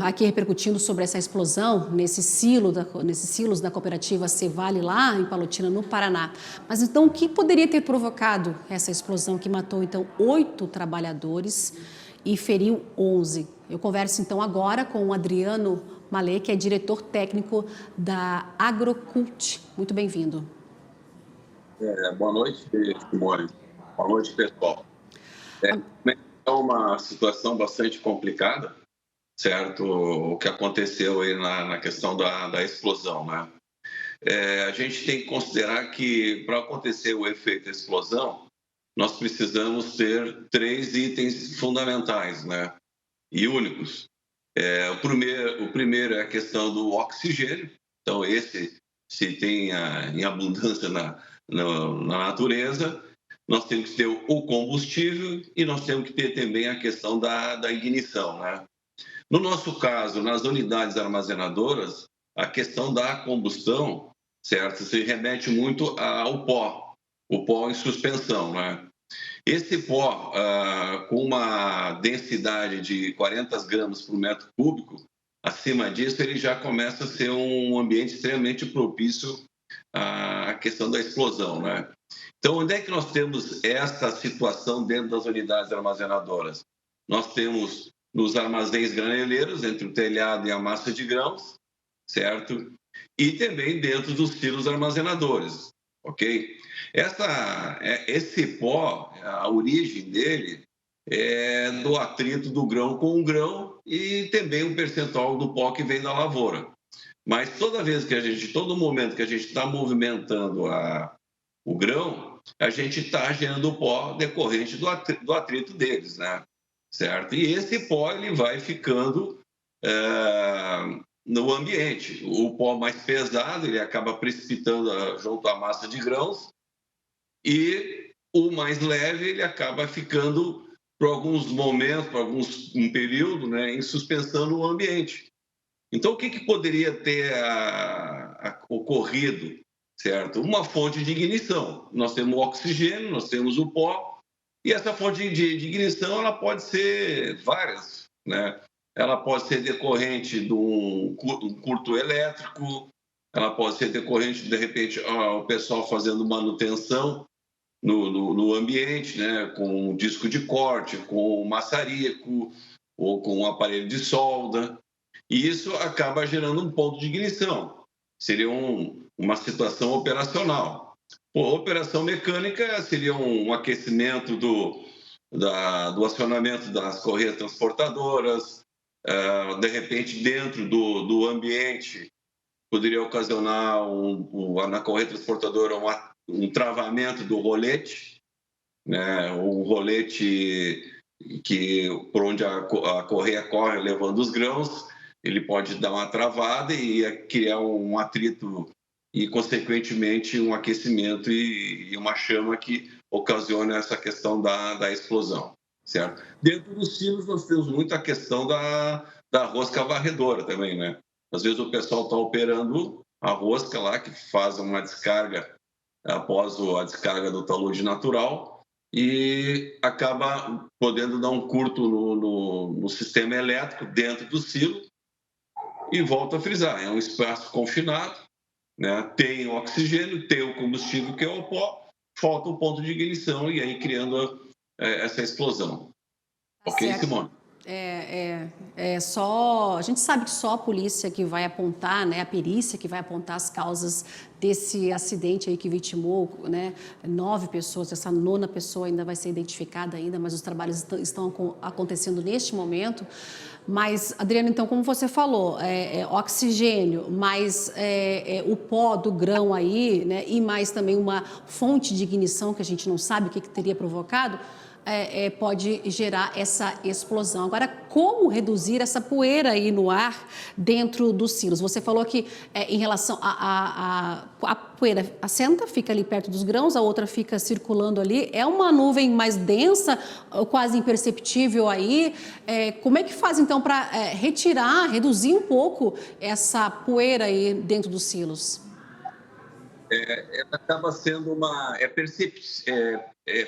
aqui repercutindo sobre essa explosão nesses silos da cooperativa Cevale, lá em Palotina, no Paraná. Mas então, o que poderia ter provocado essa explosão que matou, então, 8 trabalhadores e feriu 11? Eu converso, então, agora com o Adriano Malê, que é diretor técnico da Agrocult. Muito bem-vindo. Boa noite, Simone. Boa noite, pessoal. É uma situação bastante complicada, certo? O que aconteceu aí na questão da explosão, né? A gente tem que considerar que, para acontecer o efeito explosão, nós precisamos ter 3 itens fundamentais, né? E únicos. O primeiro é a questão do oxigênio. Então, esse se tem em abundância na natureza. Nós temos que ter o combustível e nós temos que ter também a questão da ignição, né? No nosso caso, nas unidades armazenadoras, a questão da combustão, certo, se remete muito ao pó, o pó em suspensão, né? Esse pó, com uma densidade de 40 gramas por metro cúbico, acima disso ele já começa a ser um ambiente extremamente propício à questão da explosão, né? Então, onde é que nós temos essa situação dentro das unidades armazenadoras? Nós temos nos armazéns graneleiros, entre o telhado e a massa de grãos, certo? E também dentro dos silos armazenadores, ok? Esse pó, a origem dele é do atrito do grão com o grão e também um percentual do pó que vem da lavoura. Mas todo momento que a gente está movimentando o grão, a gente está gerando pó decorrente do atrito deles, né? Certo? E esse pó ele vai ficando no ambiente. O pó mais pesado ele acaba precipitando junto à massa de grãos e o mais leve ele acaba ficando por alguns momentos, um período, né, em suspensão no ambiente. Então, o que poderia ter ocorrido? Certo? Uma fonte de ignição. Nós temos o oxigênio, nós temos o pó, e essa fonte de ignição ela pode ser várias, né? Ela pode ser decorrente de um curto elétrico, ela pode ser decorrente, de repente, o pessoal fazendo manutenção no ambiente, né? Com um disco de corte, com um maçarico, ou com um aparelho de solda. E isso acaba gerando um ponto de ignição. Seria uma situação operacional. Operação mecânica seria um aquecimento do acionamento das correias transportadoras, de repente, dentro do ambiente, poderia ocasionar na correia transportadora um travamento do rolete, né? O rolete por onde a correia corre levando os grãos, ele pode dar uma travada e criar um atrito e, consequentemente, um aquecimento e uma chama que ocasiona essa questão da explosão, certo? Dentro dos silos, nós temos muita questão da rosca varredora também, né? Às vezes o pessoal está operando a rosca lá, que faz uma descarga após a descarga do talude natural e acaba podendo dar um curto no sistema elétrico dentro do silo e volta a frisar. É um espaço confinado, né? Tem o oxigênio, tem o combustível, que é o pó, falta o ponto de ignição e aí criando essa explosão. Tá Ok, certo. Simone? A gente sabe que só a polícia que vai apontar, né, a perícia que vai apontar as causas desse acidente aí que vitimou, né, 9 pessoas, essa 9ª pessoa ainda vai ser identificada ainda, mas os trabalhos estão acontecendo neste momento. Mas, Adriano, então, como você falou, oxigênio, mais o pó do grão aí, né, e mais também uma fonte de ignição que a gente não sabe o que teria provocado, pode gerar essa explosão. Agora, como reduzir essa poeira aí no ar dentro dos silos? Você falou que em relação a poeira assenta, fica ali perto dos grãos, a outra fica circulando ali. É uma nuvem mais densa, quase imperceptível aí. Como é que faz, então, para reduzir um pouco essa poeira aí dentro dos silos? Ela acaba sendo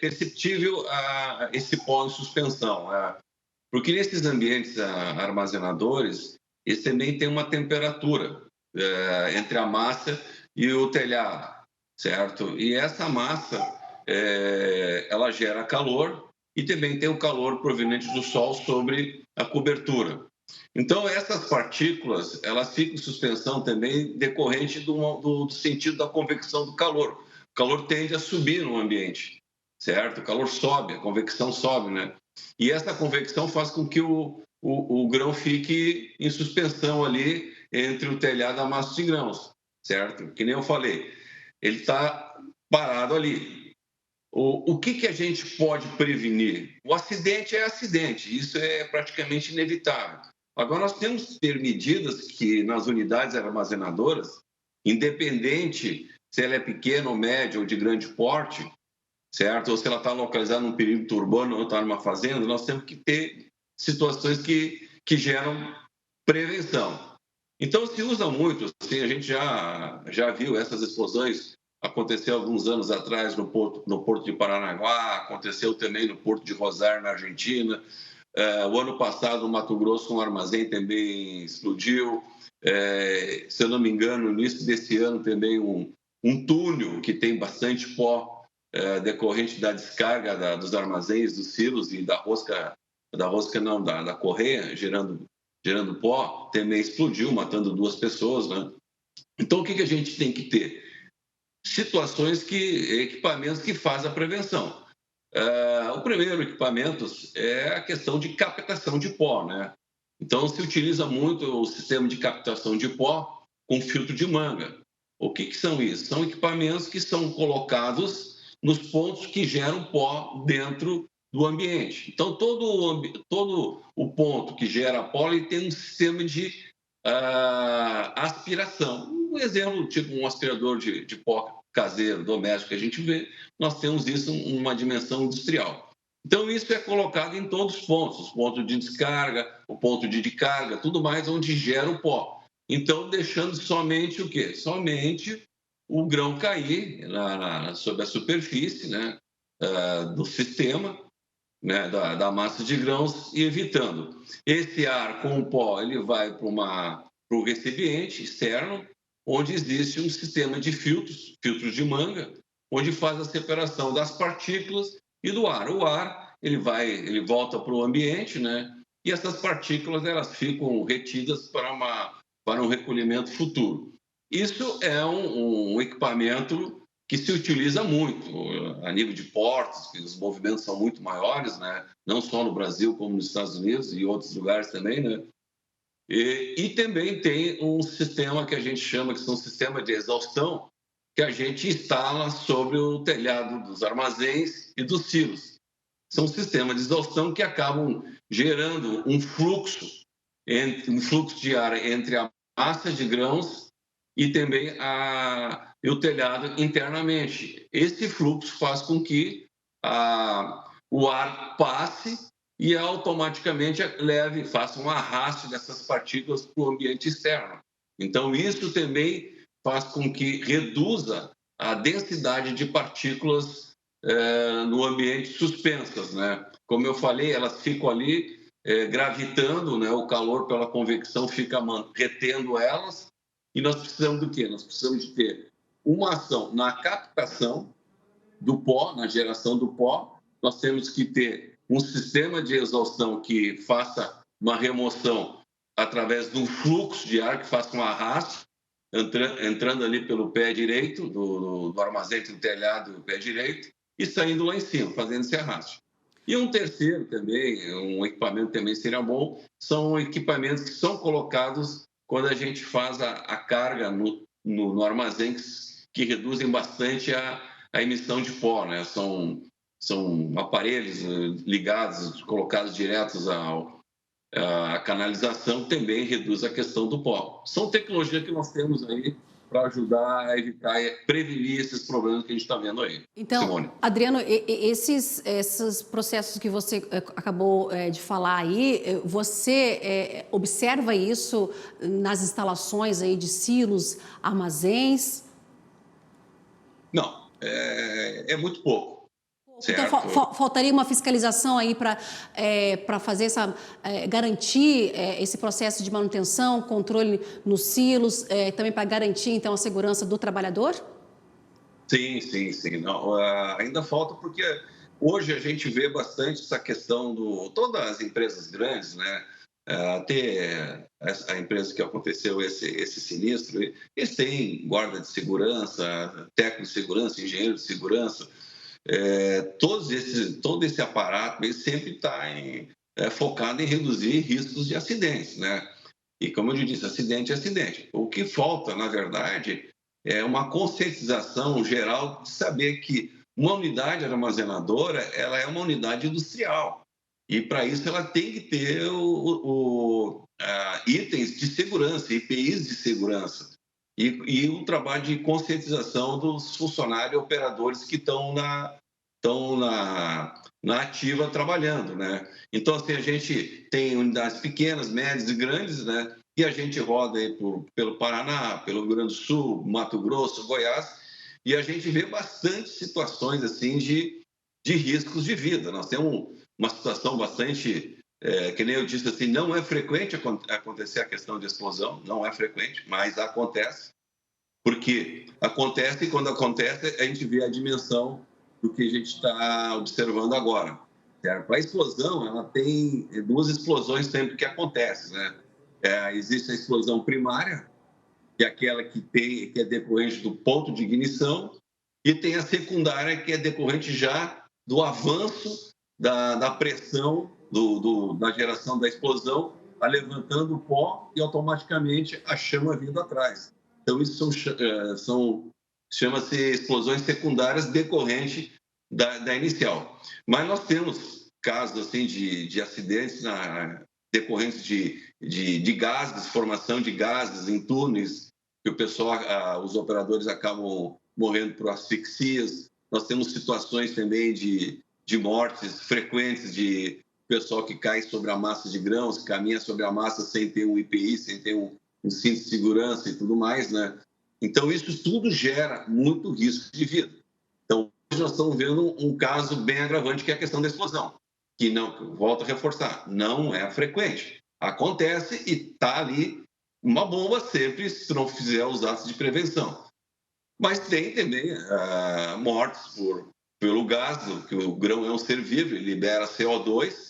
perceptível esse pó em suspensão. Porque nesses ambientes armazenadores, eles também têm uma temperatura entre a massa e o telhado, certo? E essa massa, ela gera calor e também tem o calor proveniente do sol sobre a cobertura. Então, essas partículas, elas ficam em suspensão também decorrente do sentido da convecção do calor. O calor tende a subir no ambiente, certo? O calor sobe, a convecção sobe, né? E essa convecção faz com que o grão fique em suspensão ali entre o telhado e a massa de grãos, certo? Que nem eu falei, ele está parado ali. O que a gente pode prevenir? O acidente é acidente, isso é praticamente inevitável. Agora, nós temos que ter medidas que, nas unidades armazenadoras, independente se ela é pequena ou média ou de grande porte, certo? Ou se ela está localizada num perímetro urbano ou está numa fazenda, nós temos que ter situações que geram prevenção. Então, se usa muito, assim, a gente já viu essas explosões, aconteceu alguns anos atrás no Porto de Paranaguá, aconteceu também no Porto de Rosário, na Argentina. O ano passado, no Mato Grosso, um armazém também explodiu. Se eu não me engano, no início desse ano, também um túnel que tem bastante pó decorrente da descarga dos armazéns, dos silos e da correia, gerando pó, também explodiu, matando 2 pessoas, né? Então, o que a gente tem que ter? Equipamentos que fazem a prevenção. O primeiro equipamento é a questão de captação de pó, né? Então, se utiliza muito o sistema de captação de pó com filtro de manga. O que são isso? São equipamentos que são colocados nos pontos que geram pó dentro do ambiente. Então, todo o ponto que gera pó ele tem um sistema de aspiração. Um exemplo, tipo um aspirador de pó caseiro, doméstico, que a gente vê, nós temos isso em uma dimensão industrial. Então, isso é colocado em todos os pontos de descarga, o ponto de carga, tudo mais onde gera o pó. Então, deixando somente o quê? Somente o grão cair sobre a superfície, né, do sistema, né, da massa de grãos e evitando. Esse ar com o pó ele vai para o recipiente externo, onde existe um sistema de filtros de manga, onde faz a separação das partículas e do ar. O ar ele volta para o ambiente, né? E essas partículas elas ficam retidas para um recolhimento futuro. Isso é um equipamento que se utiliza muito a nível de portos, que os movimentos são muito maiores, né? Não só no Brasil, como nos Estados Unidos e outros lugares também, né? E também tem um sistema que a gente chama que são sistema de exaustão, que a gente instala sobre o telhado dos armazéns e dos silos. São sistemas de exaustão que acabam gerando um fluxo de ar entre a massa de grãos e também o telhado internamente. Esse fluxo faz com que o ar passe e automaticamente faça um arrasto dessas partículas para o ambiente externo. Então, isso também faz com que reduza a densidade de partículas no ambiente suspensas, né? Como eu falei, elas ficam ali gravitando, né? O calor pela convecção fica retendo elas. E nós precisamos do quê? Nós precisamos de ter uma ação na captação do pó, na geração do pó. Nós temos que ter um sistema de exaustão que faça uma remoção através de um fluxo de ar que faça um arrasto, entrando ali pelo pé direito, do armazém entre o telhado e o pé direito, e saindo lá em cima, fazendo esse arrasto. E um terceiro também, um equipamento também seria bom, são equipamentos que são colocados quando a gente faz a carga no armazém, que reduzem bastante a emissão de pó, né? São aparelhos ligados, colocados diretos à canalização, também reduz a questão do pó. São tecnologias que nós temos aí para ajudar a evitar e prevenir esses problemas que a gente está vendo aí. Então, Simone. Adriano, esses processos que você acabou de falar aí, você observa isso nas instalações aí de silos, armazéns? Não, é muito pouco. Então, certo? faltaria uma fiscalização aí para fazer garantir esse processo de manutenção, controle nos silos, também para garantir, então, a segurança do trabalhador? Sim, sim, sim. Não, ainda falta porque hoje a gente vê bastante essa questão todas as empresas grandes, né? Até a empresa que aconteceu esse sinistro, eles têm guarda de segurança, técnico de segurança, engenheiro de segurança, todo esse aparato ele sempre está focado em reduzir riscos de acidentes, né? E como eu disse, acidente é acidente. O que falta, na verdade, é uma conscientização geral de saber que uma unidade armazenadora ela é uma unidade industrial. E, para isso, ela tem que ter itens de segurança, EPIs de segurança. E um trabalho de conscientização dos funcionários e operadores que estão na ativa trabalhando, né? Então, assim, a gente tem unidades pequenas, médias e grandes, né? E a gente roda aí pelo Paraná, pelo Rio Grande do Sul, Mato Grosso, Goiás, e a gente vê bastante situações assim de riscos de vida. Nós temos uma situação bastante, que nem eu disse assim, não é frequente acontecer a questão de explosão, não é frequente, mas acontece, porque acontece e quando acontece a gente vê a dimensão do que a gente está observando agora. Certo? A explosão, ela tem duas explosões sempre que acontece, né? Existe a explosão primária, que é aquela que é decorrente do ponto de ignição, e tem a secundária, que é decorrente já do avanço da pressão da geração da explosão, levantando o pó e automaticamente a chama vindo atrás. Então, isso chama-se explosões secundárias decorrente da inicial. Mas nós temos casos assim de acidentes decorrentes de gases, formação de gases em túneis, que o pessoal, os operadores acabam morrendo por asfixias. Nós temos situações também de mortes frequentes de pessoal que cai sobre a massa de grãos, caminha sobre a massa sem ter um IPI, sem ter um cinto de segurança e tudo mais, né? Então, isso tudo gera muito risco de vida. Então, hoje nós estamos vendo um caso bem agravante, que é a questão da explosão, que não, volto a reforçar, não é frequente. Acontece e está ali uma bomba sempre, se não fizer os atos de prevenção. Mas tem também mortes pelo gás, que o grão é um ser vivo, ele libera CO2,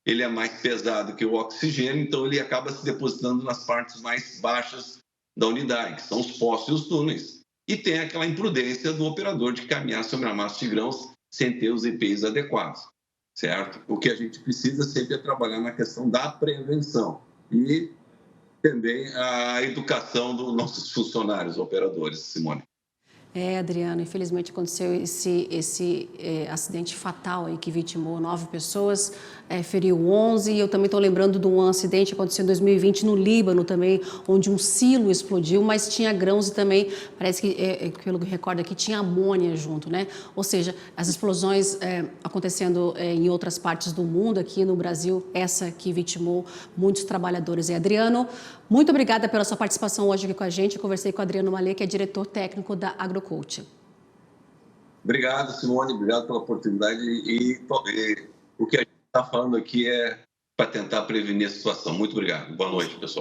ele é mais pesado que o oxigênio, então ele acaba se depositando nas partes mais baixas da unidade, que são os postos e os túneis. E tem aquela imprudência do operador de caminhar sobre a massa de grãos sem ter os EPIs adequados, certo? O que a gente precisa sempre é trabalhar na questão da prevenção e também a educação dos nossos funcionários, operadores, Simone. Adriano, infelizmente aconteceu esse acidente fatal aí que vitimou 9 pessoas, feriu 11. E eu também estou lembrando de um acidente que aconteceu em 2020 no Líbano também, onde um silo explodiu, mas tinha grãos e também, parece que, pelo que recordo aqui, tinha amônia junto, né? Ou seja, as explosões acontecendo em outras partes do mundo, aqui no Brasil, essa que vitimou muitos trabalhadores. Adriano, muito obrigada pela sua participação hoje aqui com a gente. Eu conversei com o Adriano Malê, que é diretor técnico da AgroCoach. Obrigado, Simone. Obrigado pela oportunidade. E o que a gente está falando aqui é para tentar prevenir a situação. Muito obrigado. Boa noite, pessoal.